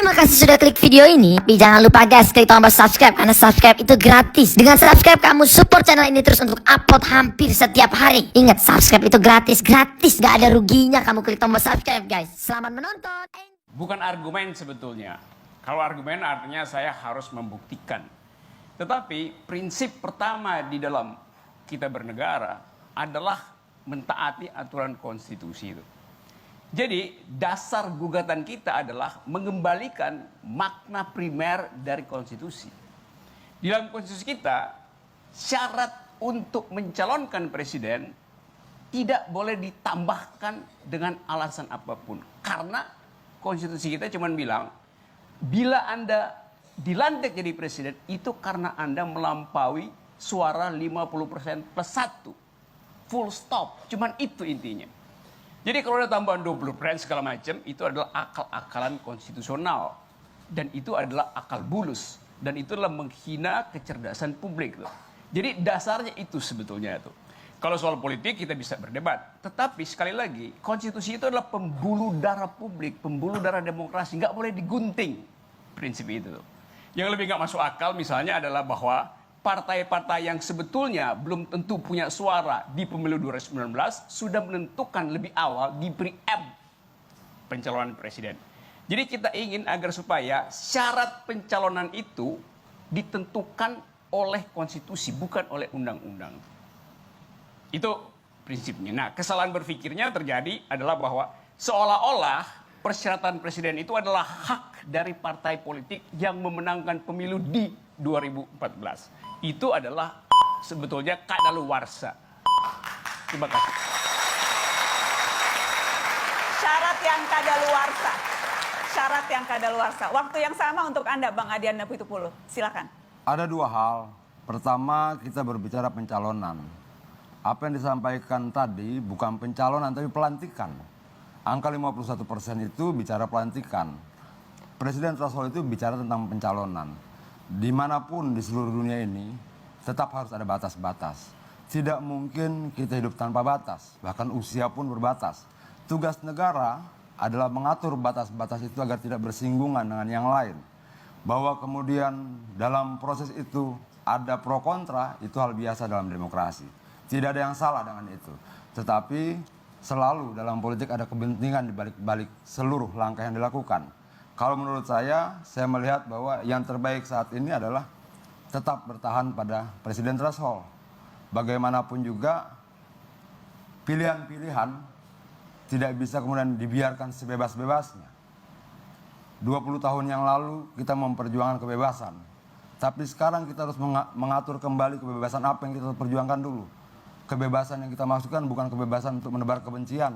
Terima kasih sudah klik video ini. Tapi jangan lupa guys, klik tombol subscribe karena subscribe itu gratis. Dengan subscribe kamu support channel ini terus untuk upload hampir setiap hari. Ingat, subscribe itu gratis, gak ada ruginya kamu klik tombol subscribe guys. Selamat menonton. Bukan argumen sebetulnya. Kalau argumen artinya saya harus membuktikan. Tetapi prinsip pertama di dalam kita bernegara adalah mentaati aturan konstitusi itu. Jadi dasar gugatan kita adalah mengembalikan makna primer dari konstitusi. Di dalam konstitusi kita, syarat untuk mencalonkan presiden tidak boleh ditambahkan dengan alasan apapun. Karena konstitusi kita cuma bilang, bila Anda dilantik jadi presiden, itu karena Anda melampaui suara 50% plus 1. Full stop, cuman itu intinya. Jadi kalau ada tambahan 20% segala macam, itu adalah akal-akalan konstitusional. Dan itu adalah akal bulus. Dan itu adalah menghina kecerdasan publik. Tuh. Jadi dasarnya itu sebetulnya itu. Kalau soal politik kita bisa berdebat. Tetapi sekali lagi, konstitusi itu adalah pembuluh darah publik, pembuluh darah demokrasi. Nggak boleh digunting prinsip itu. Tuh. Yang lebih nggak masuk akal misalnya adalah bahwa partai-partai yang sebetulnya belum tentu punya suara di pemilu 2019 sudah menentukan lebih awal di preempt pencalonan presiden. Jadi kita ingin agar supaya syarat pencalonan itu ditentukan oleh konstitusi, bukan oleh undang-undang. Itu prinsipnya. Nah, kesalahan berpikirnya terjadi adalah bahwa seolah-olah persyaratan presiden itu adalah hak dari partai politik yang memenangkan pemilu di 2014. Itu adalah sebetulnya kadaluwarsa. Terima kasih. Syarat yang kadaluwarsa. Syarat yang kadaluwarsa. Waktu yang sama untuk Anda, Bang Adian Apitupulu. Silakan. Ada dua hal. Pertama, kita berbicara pencalonan. Apa yang disampaikan tadi bukan pencalonan, tapi pelantikan. Angka 51% itu bicara pelantikan. Presiden threshold itu bicara tentang pencalonan. Dimanapun di seluruh dunia ini, tetap harus ada batas-batas. Tidak mungkin kita hidup tanpa batas, bahkan usia pun berbatas. Tugas negara adalah mengatur batas-batas itu agar tidak bersinggungan dengan yang lain. Bahwa kemudian dalam proses itu ada pro kontra, itu hal biasa dalam demokrasi. Tidak ada yang salah dengan itu. Tetapi selalu dalam politik ada kepentingan di balik-balik seluruh langkah yang dilakukan. Kalau menurut saya melihat bahwa yang terbaik saat ini adalah tetap bertahan pada presiden threshold. Bagaimanapun juga pilihan-pilihan tidak bisa kemudian dibiarkan sebebas-bebasnya. 20 tahun yang lalu kita memperjuangkan kebebasan. Tapi sekarang kita harus mengatur kembali kebebasan apa yang kita perjuangkan dulu. Kebebasan yang kita maksudkan bukan kebebasan untuk menebar kebencian.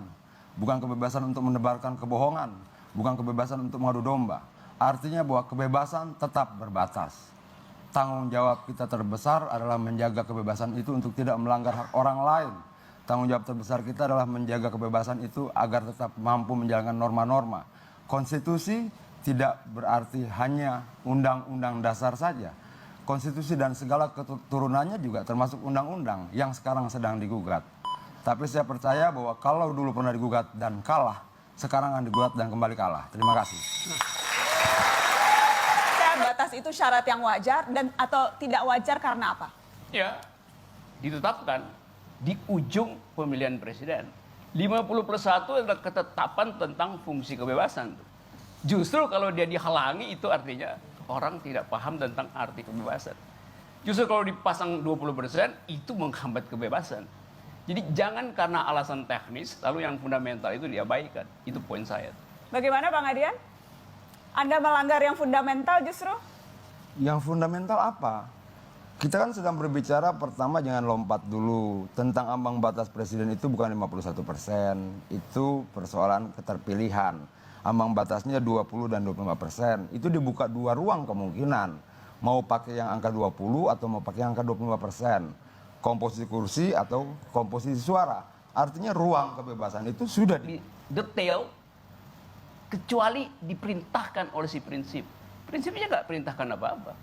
Bukan kebebasan untuk menebarkan kebohongan. Bukan kebebasan untuk mengadu domba. Artinya bahwa kebebasan tetap berbatas. Tanggung jawab kita terbesar adalah menjaga kebebasan itu untuk tidak melanggar hak orang lain. Tanggung jawab terbesar kita adalah menjaga kebebasan itu agar tetap mampu menjalankan norma-norma. Konstitusi tidak berarti hanya undang-undang dasar saja. Konstitusi dan segala keturunannya juga termasuk undang-undang yang sekarang sedang digugat. Tapi saya percaya bahwa kalau dulu pernah digugat dan kalah, sekarang akan digugat dan kembali kalah. Terima kasih. Batas itu syarat yang wajar dan atau tidak wajar karena apa? Ya, ditetapkan di ujung pemilihan presiden. 50+1 adalah ketetapan tentang fungsi kebebasan. Justru kalau dia dihalangi itu artinya orang tidak paham tentang arti kebebasan. Justru kalau dipasang 20% itu menghambat kebebasan. Jadi jangan karena alasan teknis lalu yang fundamental itu diabaikan. Itu poin saya. Bagaimana Bang Adian? Anda melanggar yang fundamental justru? Yang fundamental apa? Kita kan sedang berbicara pertama jangan lompat dulu. Tentang ambang batas presiden itu bukan 51%. Itu persoalan keterpilihan. Ambang batasnya 20 dan 25%. Itu dibuka dua ruang kemungkinan. Mau pakai yang angka 20 atau mau pakai yang angka 25%. Komposisi kursi atau komposisi suara. Artinya ruang kebebasan itu sudah Di detail kecuali diperintahkan oleh si prinsip. Prinsipnya nggak perintahkan apa-apa.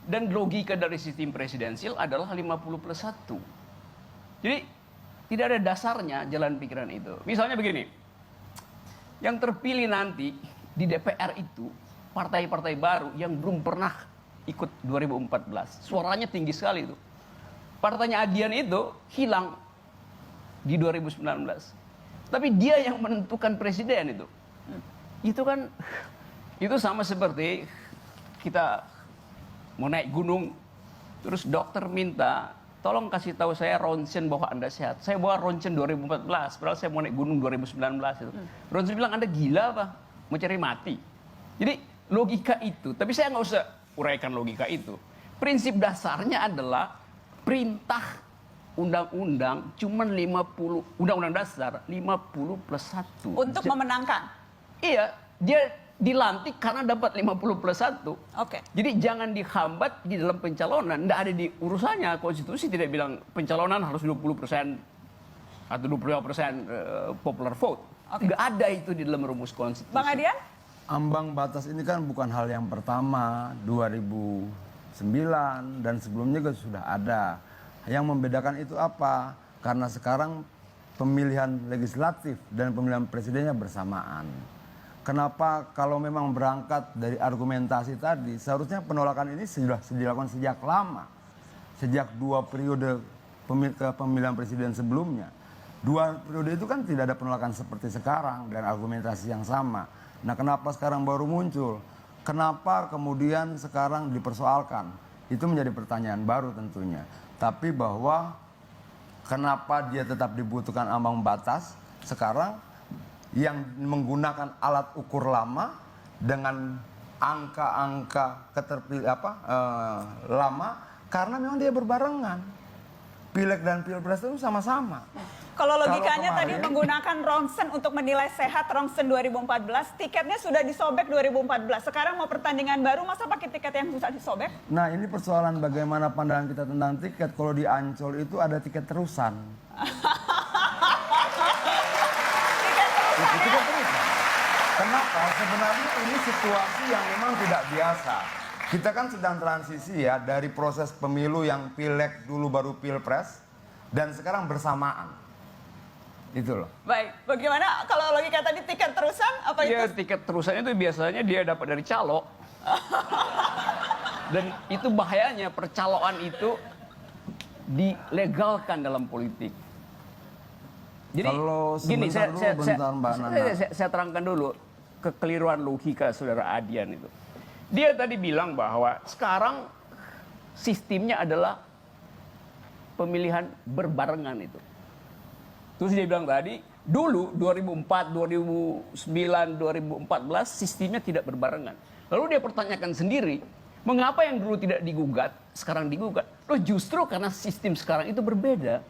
Dan logika dari sistem presidensial adalah 50+1. Jadi tidak ada dasarnya jalan pikiran itu. Misalnya begini, yang terpilih nanti di DPR itu partai-partai baru yang belum pernah ikut 2014. Suaranya tinggi sekali itu. Partainya Adian itu hilang di 2019. Tapi dia yang menentukan presiden itu. Itu kan, itu sama seperti kita mau naik gunung, terus dokter minta, tolong kasih tahu saya ronsen bahwa Anda sehat. Saya bawa ronsen 2014, padahal saya mau naik gunung 2019 itu. Ronsen bilang, Anda gila apa? Mau cari mati. Jadi logika itu, tapi saya nggak usah uraikan logika itu. Prinsip dasarnya adalah perintah undang-undang cuman 50, undang-undang dasar 50+1. Untuk memenangkan. Iya, dia dilantik karena dapat 50+1. Oke. Jadi jangan dihambat di dalam pencalonan. Nggak ada di urusannya. Konstitusi tidak bilang pencalonan harus 20% atau 25% popular vote. Oke. Nggak ada itu di dalam rumus konstitusi. Bang Adian? Ambang batas ini kan bukan hal yang pertama, 2009 dan sebelumnya juga sudah ada. Yang membedakan itu apa? Karena sekarang pemilihan legislatif dan pemilihan presidennya bersamaan. Kenapa kalau memang berangkat dari argumentasi tadi, seharusnya penolakan ini sudah dilakukan sejak lama. Sejak 2 periode pemilihan presiden sebelumnya. 2 periode itu kan tidak ada penolakan seperti sekarang dan argumentasi yang sama. Nah, kenapa sekarang baru muncul? Kenapa kemudian sekarang dipersoalkan? Itu menjadi pertanyaan baru tentunya. Tapi bahwa kenapa dia tetap dibutuhkan ambang batas sekarang yang menggunakan alat ukur lama dengan angka-angka lama karena memang dia berbarengan. Pileg dan pilpres itu sama-sama. Kalau logikanya Kalau tadi kemarin- menggunakan ronsen untuk menilai sehat ronsen 2014, tiketnya sudah disobek 2014. Sekarang mau pertandingan baru, masa pakai tiket yang susah disobek? Nah, ini persoalan bagaimana pandangan kita tentang tiket. Kalau di Ancol itu ada tiket terusan. Tiket terusan. Kenapa? Sebenarnya ini situasi yang memang tidak biasa. Kita kan sedang transisi ya dari proses pemilu yang pileg dulu baru pilpres dan sekarang bersamaan. Itu loh. Baik, bagaimana kalau logika tadi tiket terusan? Apa Ya, itu? tiket terusan itu biasanya dia dapat dari calo. Dan itu bahayanya, percaloan itu dilegalkan dalam politik. Jadi Kalau gini, bentar, Mbak Nana. saya terangkan dulu kekeliruan logika saudara Adian itu. Dia tadi bilang bahwa sekarang sistemnya adalah pemilihan berbarengan itu. Terus dia bilang tadi, dulu 2004, 2009, 2014 sistemnya tidak berbarengan. Lalu dia pertanyakan sendiri, mengapa yang dulu tidak digugat, sekarang digugat? Loh justru karena sistem sekarang itu berbeda.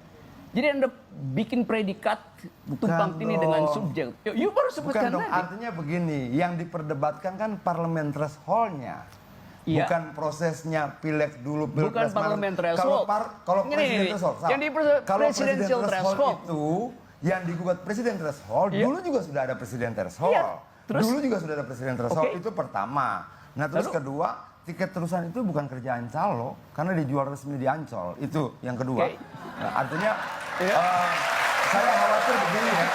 Jadi Anda bikin predikat tumpang tindih dengan subjek. Yuk baru Bukan sebutkan dong, tadi. artinya begini, yang diperdebatkan kan parlemen threshold-nya. Iya. Bukan prosesnya pileg dulu, Bukan pilpres. parlemen threshold. Kalau Gini, presiden gini. threshold, Yang di kalau presidential threshold. itu yang digugat presiden threshold, Iya. dulu juga sudah ada presiden threshold. Iya. Terus? Dulu juga sudah ada presiden threshold, Oke. itu pertama. Nah terus Lalu? kedua, tiket terusan itu bukan kerjaan calo, karena dijual resmi di Ancol. Itu yang kedua. Oke. Nah, artinya Iya. saya khawatir begini ya.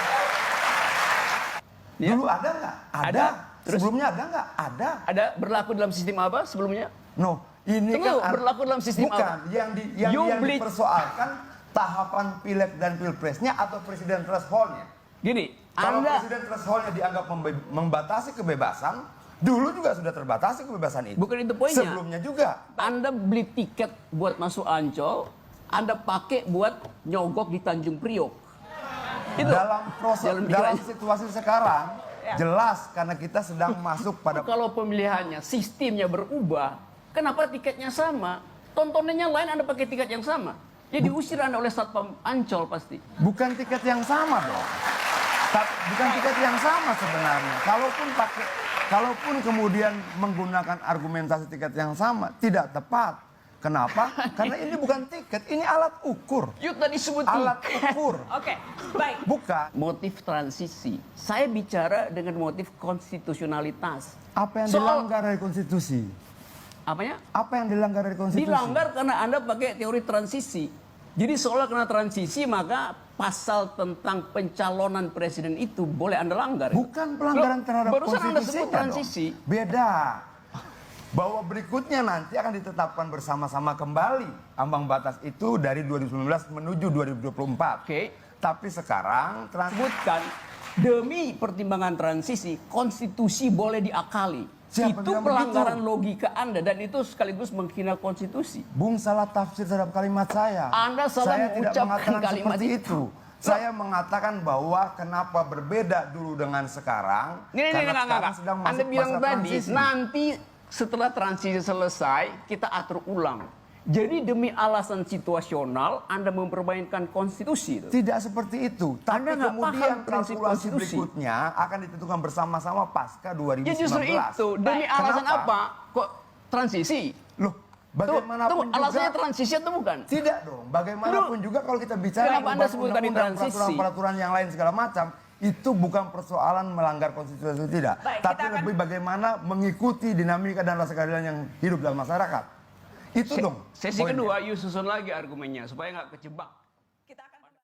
Iya. Dulu ada nggak? Ada. Terus? Sebelumnya ada nggak? Ada. Ada berlaku dalam sistem apa sebelumnya? No, ini Tunggu, kan berlaku dalam sistem bukan apa? yang You yang beli- dipersoalkan tahapan pileg dan pilpresnya atau presiden threshold-nya. Gini, Kalau Anda presiden threshold-nya dianggap membatasi kebebasan, dulu juga sudah terbatasi kebebasan itu. Bukan itu poinnya. Sebelumnya juga. Anda beli tiket buat masuk Ancol, Anda pakai buat nyogok di Tanjung Priok. Itu. Dalam proses, Jalan dalam pikirannya. situasi sekarang, Ya. jelas karena kita sedang masuk pada Kalau pemilihannya, sistemnya berubah, kenapa tiketnya sama? Tontonannya lain, Anda pakai tiket yang sama. Ya diusir Anda oleh Satpam Ancol pasti. bukan tiket yang sama dong. Bukan tiket yang sama sebenarnya. Kalaupun kemudian menggunakan argumentasi tiket yang sama, tidak tepat. Kenapa? Karena ini bukan tiket, ini alat ukur. Yuk tadi sebut Alat tiket. ukur. Oke, baik. Bukan. Motif transisi. Saya bicara dengan motif konstitusionalitas. Apa yang Soal- dilanggar dari konstitusi? Apanya? Apa yang dilanggar dari konstitusi? Dilanggar karena Anda pakai teori transisi. Jadi seolah kena transisi maka pasal tentang pencalonan presiden itu boleh Anda langgar. Bukan pelanggaran Loh, terhadap barusan Anda sebut konstitusinya transisi. dong. Beda. Bahwa berikutnya nanti akan ditetapkan bersama-sama kembali ambang batas itu dari 2019 menuju 2024. Oke. Tapi sekarang Sebutkan demi pertimbangan transisi konstitusi boleh diakali. Siapa Itu bilang pelanggaran begitu? logika Anda dan itu sekaligus menghina konstitusi. Bung salah tafsir terhadap kalimat saya. Anda salah Saya tidak mengucapkan mengatakan kalimat seperti itu. Saya mengatakan bahwa kenapa berbeda dulu dengan sekarang. Karena sekarang sedang masuk Anda bilang masa tadi transisi. nanti setelah transisi selesai kita atur ulang. Jadi demi alasan situasional Anda mempermainkan konstitusi itu. Tidak seperti itu. Tapi Anda nggak kemudian paham prinsip kalkulasi konstitusi. berikutnya akan ditentukan bersama-sama pasca 2019. Ya justru itu demi Baik. alasan Kenapa? apa? Kok transisi? Loh, bagaimanapun Tunggu, alasannya juga. transisi atau bukan? Tidak dong. Bagaimanapun juga kalau kita bicara Kenapa Anda mengubah sebut tadi undang-undang, transisi? peraturan-peraturan yang lain segala macam, itu bukan persoalan melanggar konstitusi atau tidak. Baik, Tapi kita akan- lebih bagaimana mengikuti dinamika dan rasa keadilan yang hidup dalam masyarakat. Itu dong. Sesi poinnya. kedua, yuk susun lagi argumennya supaya nggak kejebak.